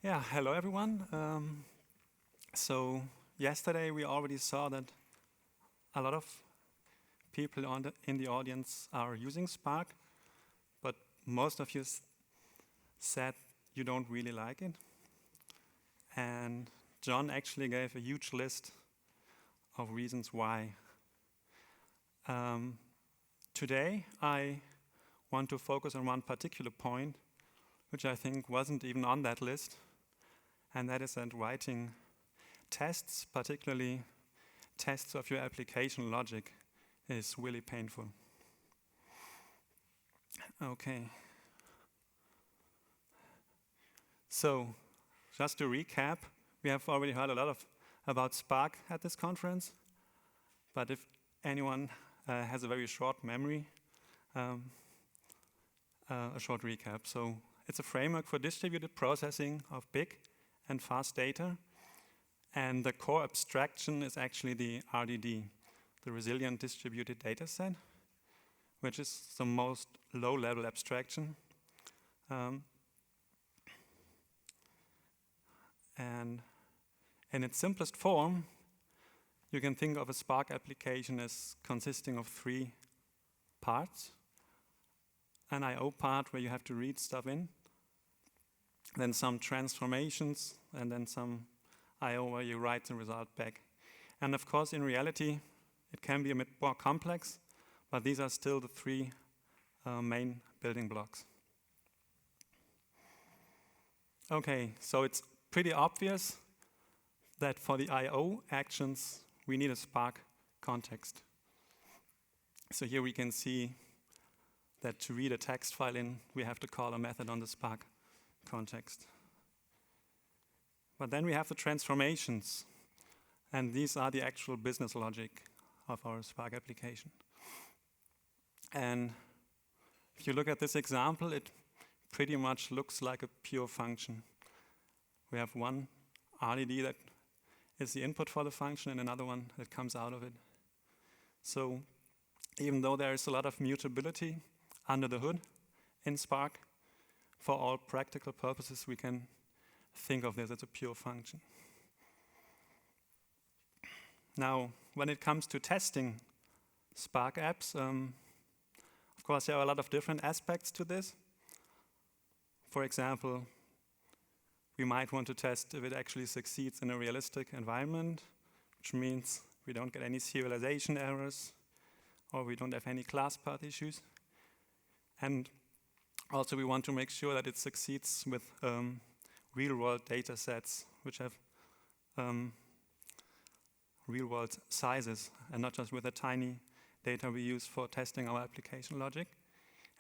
Yeah, hello everyone. So yesterday we already saw that a lot of people in the audience are using Spark, but most of you said you don't really like it. And John actually gave a huge list of reasons why. Today I want to focus on one particular point, which I think wasn't even on that list, and that is that writing tests, particularly tests of your application logic, is really painful. Okay. So, just to recap, we have already heard a lot about Spark at this conference, but if anyone has a very short memory, a short recap. So, it's a framework for distributed processing of big and fast data, and the core abstraction is actually the RDD, the Resilient Distributed Data Set, which is the most low-level abstraction. And in its simplest form, you can think of a Spark application as consisting of three parts. An I/O part where you have to read stuff in, then some transformations, and then some I/O where you write the result back. And of course, in reality, it can be a bit more complex, but these are still the three main building blocks. Okay, so it's pretty obvious that for the I/O actions, we need a Spark context. So here we can see that to read a text file in, we have to call a method on the Spark context. But then we have the transformations, and these are the actual business logic of our Spark application. And if you look at this example, it pretty much looks like a pure function. We have one RDD that is the input for the function and another one that comes out of it. So even though there is a lot of mutability under the hood in Spark, for all practical purposes, we can think of this as a pure function. Now, when it comes to testing Spark apps, of course, there are a lot of different aspects to this. For example, we might want to test if it actually succeeds in a realistic environment, which means we don't get any serialization errors, or we don't have any class path issues. And also we want to make sure that it succeeds with real-world data sets, which have real-world sizes, and not just with the tiny data we use for testing our application logic,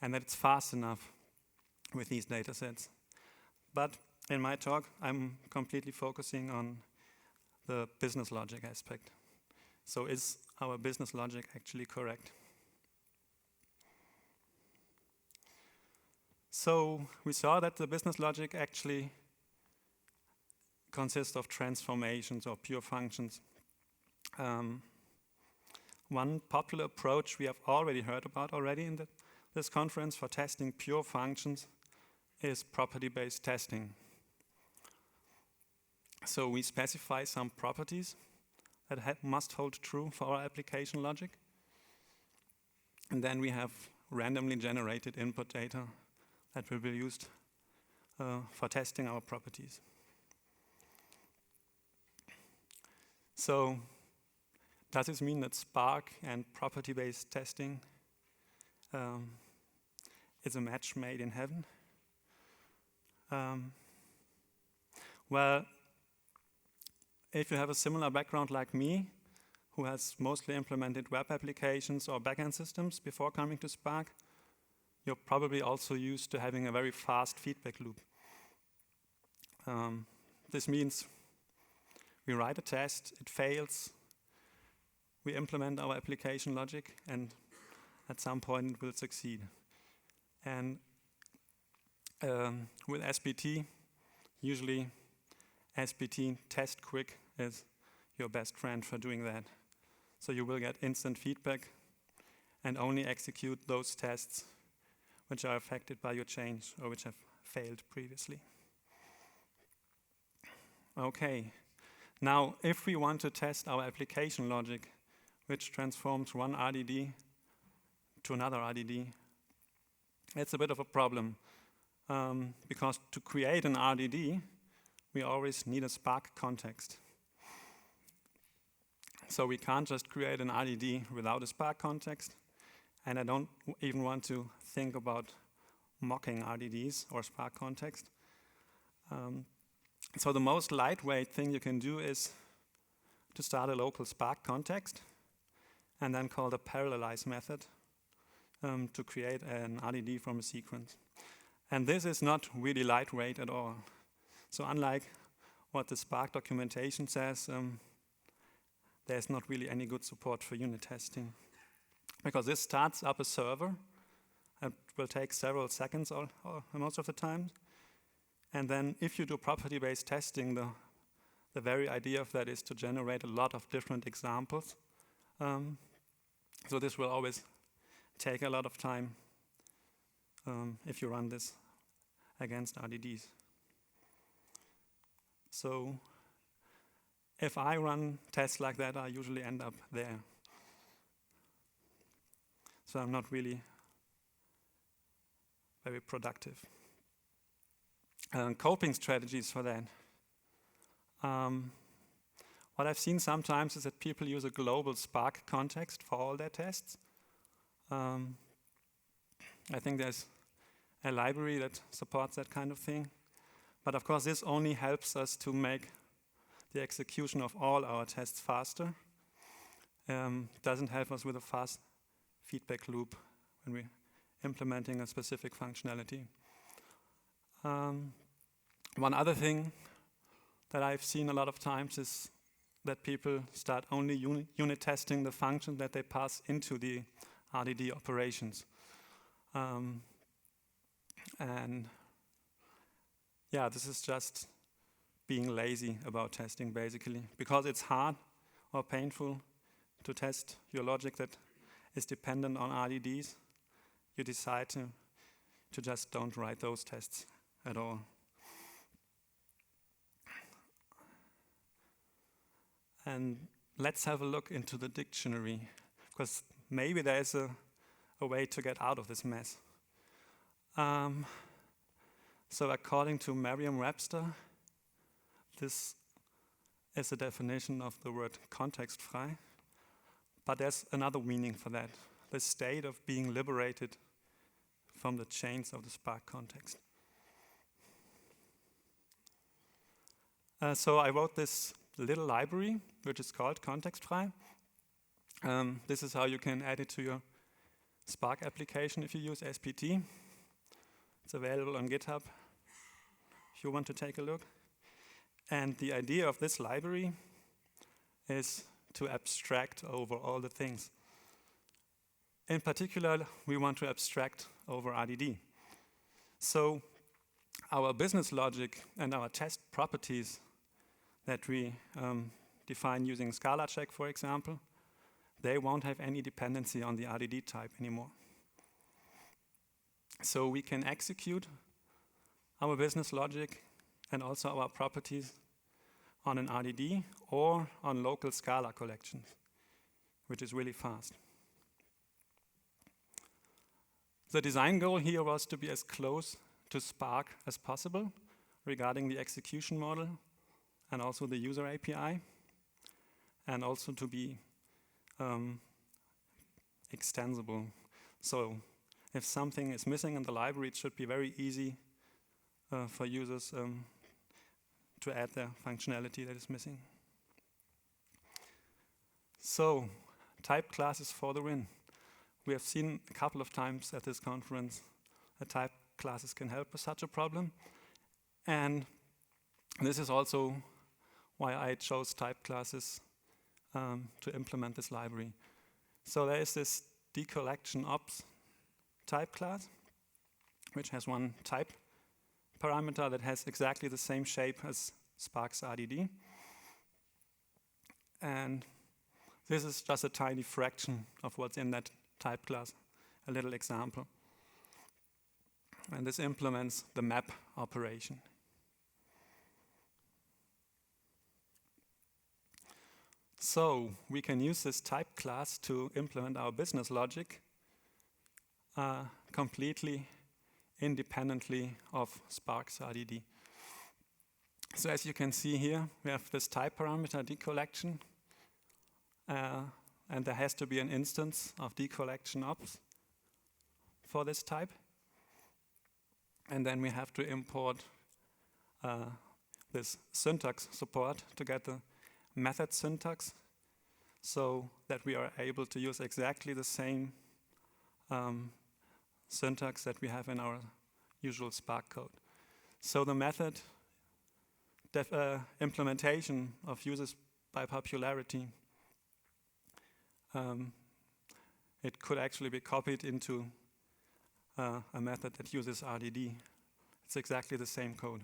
and that it's fast enough with these data sets. But in my talk, I'm completely focusing on the business logic aspect. So is our business logic actually correct? So we saw that the business logic actually consists of transformations or pure functions. One popular approach we have already heard about in this conference for testing pure functions is property-based testing. So we specify some properties that must hold true for our application logic. And then we have randomly generated input data that will be used for testing our properties. So does this mean that Spark and property-based testing is a match made in heaven? Well, if you have a similar background like me, who has mostly implemented web applications or backend systems before coming to Spark, you're probably also used to having a very fast feedback loop. This means we write a test, it fails, we implement our application logic, and at some point it will succeed. And with SBT, usually SBT test quick is your best friend for doing that. So you will get instant feedback and only execute those tests which are affected by your change or which have failed previously. Okay, now if we want to test our application logic, which transforms one RDD to another RDD, it's a bit of a problem, because to create an RDD, we always need a Spark context. So we can't just create an RDD without a Spark context, and I don't even want to think about mocking RDDs or Spark context. So the most lightweight thing you can do is to start a local Spark context and then call the parallelize method to create an RDD from a sequence. And this is not really lightweight at all. So unlike what the Spark documentation says, there's not really any good support for unit testing. Because this starts up a server. It will take several seconds or most of the time. And then if you do property-based testing, the very idea of that is to generate a lot of different examples. So this will always take a lot of time if you run this against RDDs. So if I run tests like that, I usually end up there. So I'm not really very productive. Coping strategies for that. What I've seen sometimes is that people use a global Spark context for all their tests. I think there's a library that supports that kind of thing. But of course, this only helps us to make the execution of all our tests faster. Doesn't help us with a fast feedback loop when we're implementing a specific functionality. One other thing that I've seen a lot of times is that people start only unit testing the function that they pass into the RDD operations. And yeah, this is just being lazy about testing, basically, because it's hard or painful to test your logic that is dependent on RDDs. You decide to just don't write those tests at all. And let's have a look into the dictionary, because maybe there's a way to get out of this mess. So according to Merriam-Webster, this is a definition of the word KONTEXTFREI, but there's another meaning for that, the state of being liberated from the chains of the Spark context. So I wrote this little library, which is called KONTEXTFREI. This is how you can add it to your Spark application if you use SPT. It's available on GitHub if you want to take a look. And the idea of this library is to abstract over all the things. In particular, we want to abstract over RDD. So our business logic and our test properties that we define using Scala check, for example, they won't have any dependency on the RDD type anymore. So we can execute our business logic and also our properties on an RDD or on local Scala collections, which is really fast. The design goal here was to be as close to Spark as possible regarding the execution model and also the user API, and also to be extensible. So if something is missing in the library, it should be very easy for users to add the functionality that is missing. So, type classes for the win. We have seen a couple of times at this conference that type classes can help with such a problem. And this is also why I chose type classes to implement this library. So there is this decollection_ops type class, which has one type parameter that has exactly the same shape as Spark's RDD. And this is just a tiny fraction of what's in that type class, a little example. And this implements the map operation. So we can use this type class to implement our business logic completely independently of Spark's RDD. So as you can see here, we have this type parameter decollection, and there has to be an instance of decollection ops for this type. And then we have to import this syntax support to get the method syntax so that we are able to use exactly the same syntax that we have in our usual Spark code. So the method implementation of uses by popularity, it could actually be copied into a method that uses RDD. It's exactly the same code.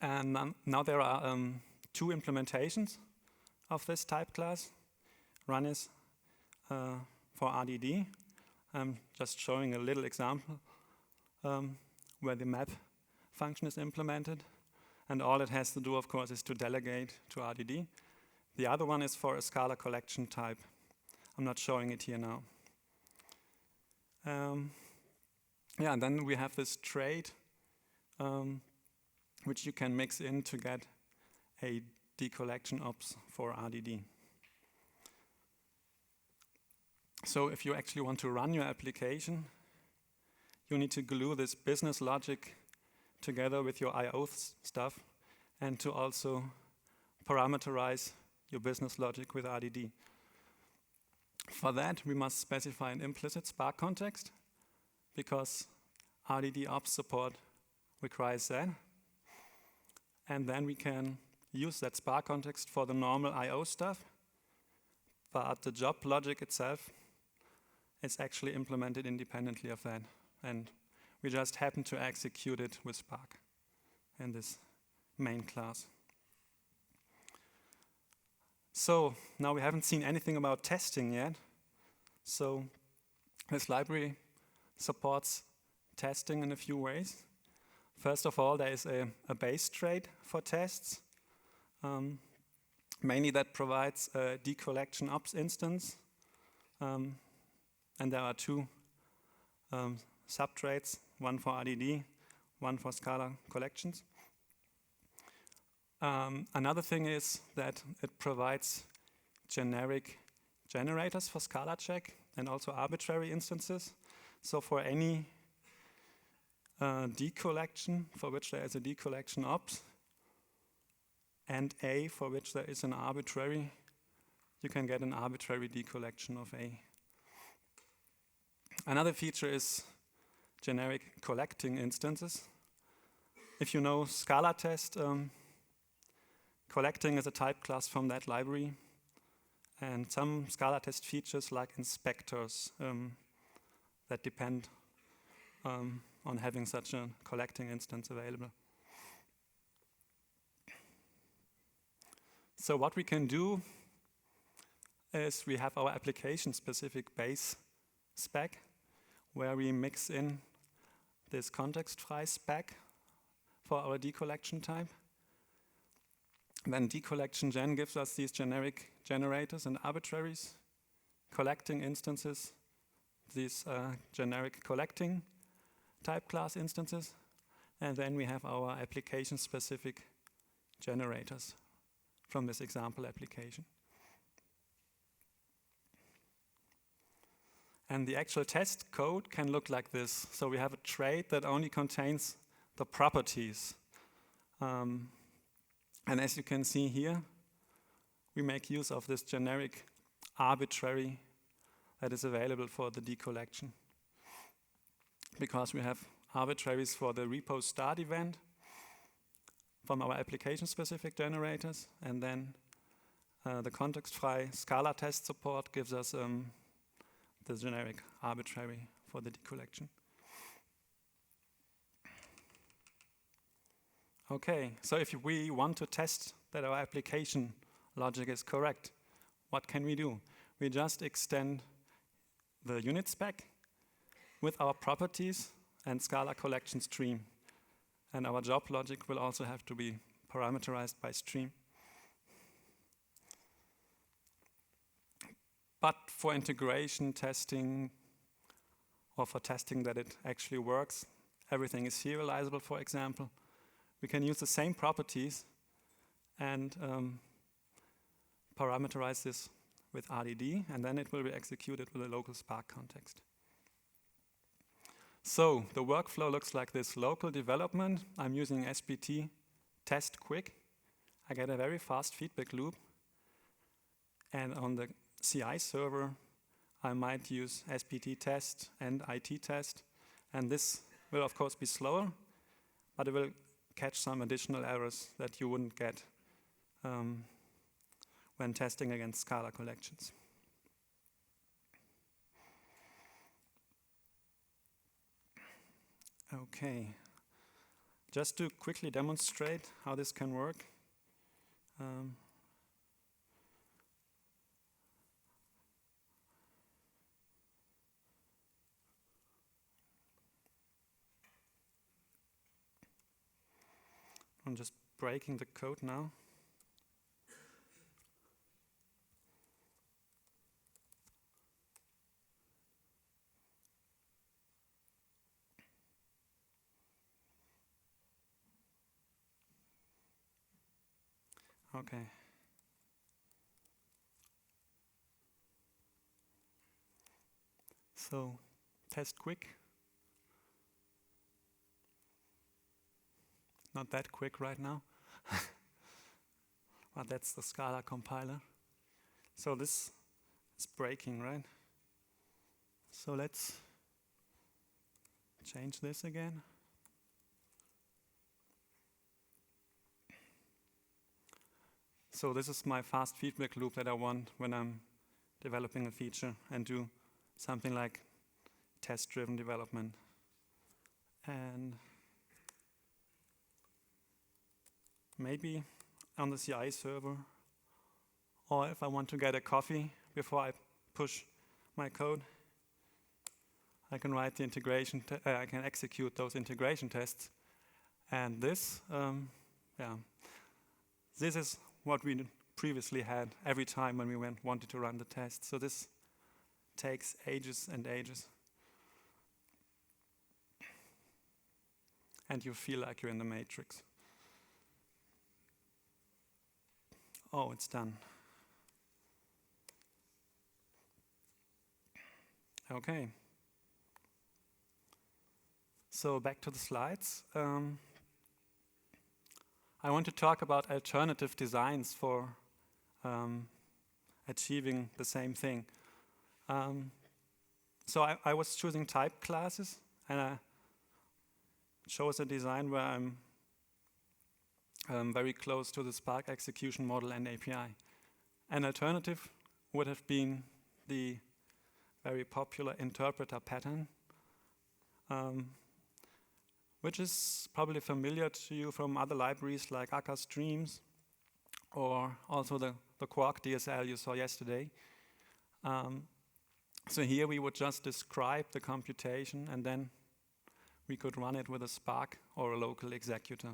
And now there are two implementations of this type class. One is for RDD. I'm just showing a little example where the map function is implemented. And all it has to do, of course, is to delegate to RDD. The other one is for a Scala collection type. I'm not showing it here now. Yeah, and then we have this trait which you can mix in to get a decollection ops for RDD. So if you actually want to run your application, you need to glue this business logic together with your I/O stuff and to also parameterize your business logic with RDD. For that, we must specify an implicit Spark context because RDD ops support requires that. And then we can use that Spark context for the normal I/O stuff, but the job logic itself is actually implemented independently of that. And we just happen to execute it with Spark in this main class. So now we haven't seen anything about testing yet. So this library supports testing in a few ways. First of all, there is a base trait for tests. Mainly that provides a decollection ops instance. And there are two subtraits, one for RDD, one for Scala collections. Another thing is that it provides generic generators for Scala check and also arbitrary instances. So for any decollection for which there is a decollection ops and A for which there is an arbitrary, you can get an arbitrary decollection of A. Another feature is generic collecting instances. If you know Scala test, collecting is a type class from that library. And some Scala test features like inspectors that depend on having such a collecting instance available. So what we can do is we have our application-specific base spec where we mix in this KONTEXTFREI spec for our decollection type. Then decollection gen gives us these generic generators and arbitraries, collecting instances, these generic collecting type class instances, and then we have our application-specific generators from this example application. And the actual test code can look like this. So we have a trait that only contains the properties. And as you can see here, we make use of this generic arbitrary that is available for the decollection. Because we have arbitraries for the repo start event from our application-specific generators, and then the KONTEXTFREI Scala test support gives us the generic arbitrary for the decollection. Okay, so if we want to test that our application logic is correct, what can we do? We just extend the unit spec with our properties and Scala collection stream. And our job logic will also have to be parameterized by stream. But for integration testing, or for testing that it actually works, everything is serializable, for example, we can use the same properties and parameterize this with RDD, and then it will be executed with a local Spark context. So the workflow looks like this. Local development, I'm using SPT test quick. I get a very fast feedback loop. And on the CI server, I might use SPT test and IT test. And this will, of course, be slower, but it will catch some additional errors that you wouldn't get when testing against Scada collections. Okay, just to quickly demonstrate how this can work. I'm just breaking the code now. Okay. So, test quick. Not that quick right now, but that's the Scada compiler. So this is breaking, right? So let's change this again. So this is my fast feedback loop that I want when I'm developing a feature and do something like test-driven development. And maybe on the CI server, or if I want to get a coffee before I push my code, I can write the integration, I can execute those integration tests. And this, this is what we previously had every time when we wanted to run the test. So this takes ages and ages. And you feel like you're in the matrix. Oh, it's done. Okay. So back to the slides. I want to talk about alternative designs for achieving the same thing. So I was choosing type classes, and I chose a design where I'm very close to the Spark execution model and API. An alternative would have been the very popular interpreter pattern, which is probably familiar to you from other libraries like Akka Streams, or also the Quark DSL you saw yesterday. So here we would just describe the computation, and then we could run it with a Spark or a local executor.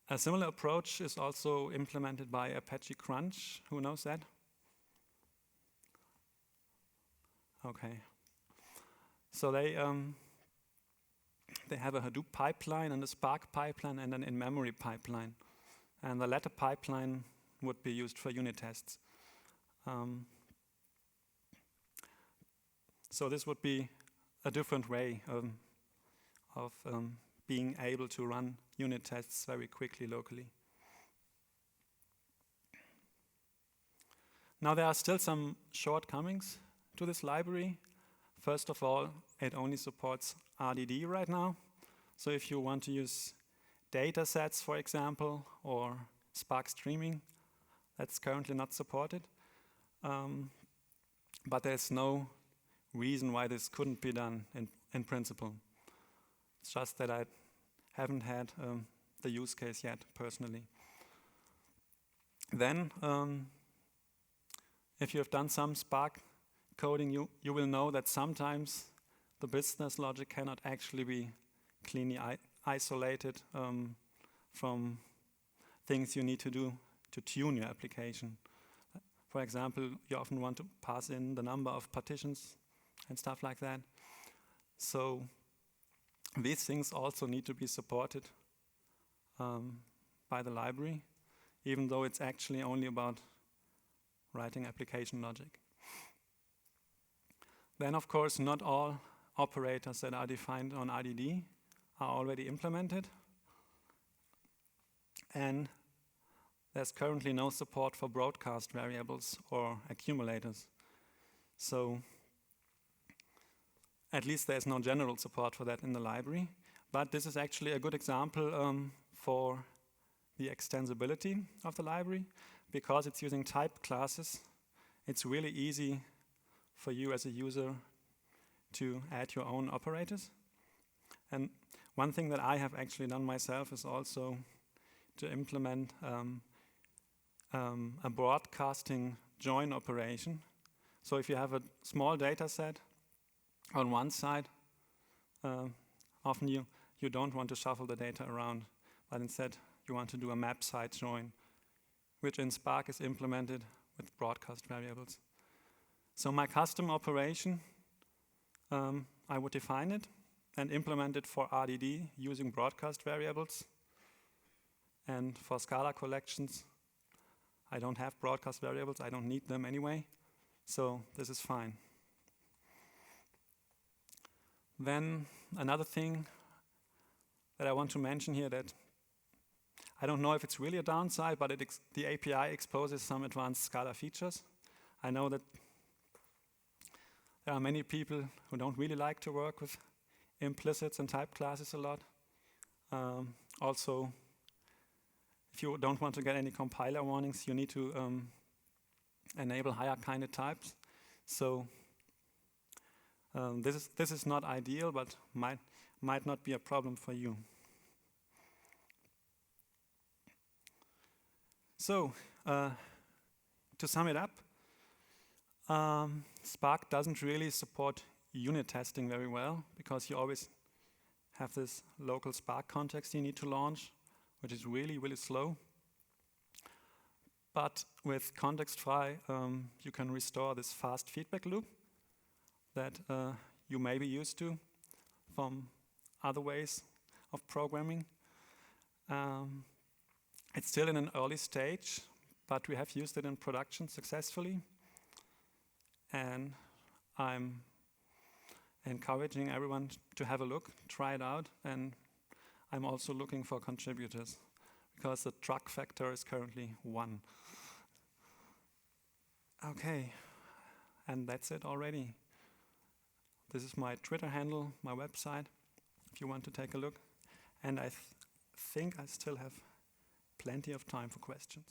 A similar approach is also implemented by Apache Crunch. Who knows that? Okay. So they have a Hadoop pipeline and a Spark pipeline and an in-memory pipeline. And the latter pipeline would be used for unit tests. So this would be a different way of being able to run unit tests very quickly locally. Now there are still some shortcomings to this library. First of all, it only supports RDD right now. So if you want to use data sets, for example, or Spark streaming, that's currently not supported. But there's no reason why this couldn't be done in principle. It's just that I haven't had the use case yet, personally. Then, if you have done some Spark coding, you will know that sometimes the business logic cannot actually be cleanly isolated from things you need to do to tune your application. For example, you often want to pass in the number of partitions and stuff like that. So these things also need to be supported by the library, even though it's actually only about writing application logic. Then, of course, not all operators that are defined on RDD are already implemented. And there's currently no support for broadcast variables or accumulators. So at least there's no general support for that in the library. But this is actually a good example for the extensibility of the library. Because it's using type classes, it's really easy for you as a user to add your own operators. And one thing that I have actually done myself is also to implement a broadcasting join operation. So if you have a small data set on one side, often you don't want to shuffle the data around, but instead you want to do a map side join, which in Spark is implemented with broadcast variables. So my custom operation, I would define it and implement it for RDD using broadcast variables. And for Scada collections, I don't have broadcast variables. I don't need them anyway. So this is fine. Then another thing that I want to mention here that I don't know if it's really a downside, but the API exposes some advanced Scada features. I know that there are many people who don't really like to work with implicits and type classes a lot. Also, if you don't want to get any compiler warnings, you need to enable higher kinded types. So this is not ideal, but might not be a problem for you. So to sum it up, Spark doesn't really support unit testing very well because you always have this local Spark context you need to launch, which is really, really slow. But with KONTEXTFREI, you can restore this fast feedback loop that you may be used to from other ways of programming. It's still in an early stage, but we have used it in production successfully. And I'm encouraging everyone to have a look, try it out, and I'm also looking for contributors because the truck factor is currently 1. Okay, and that's it already. This is my Twitter handle, my website, if you want to take a look. And I think I still have plenty of time for questions.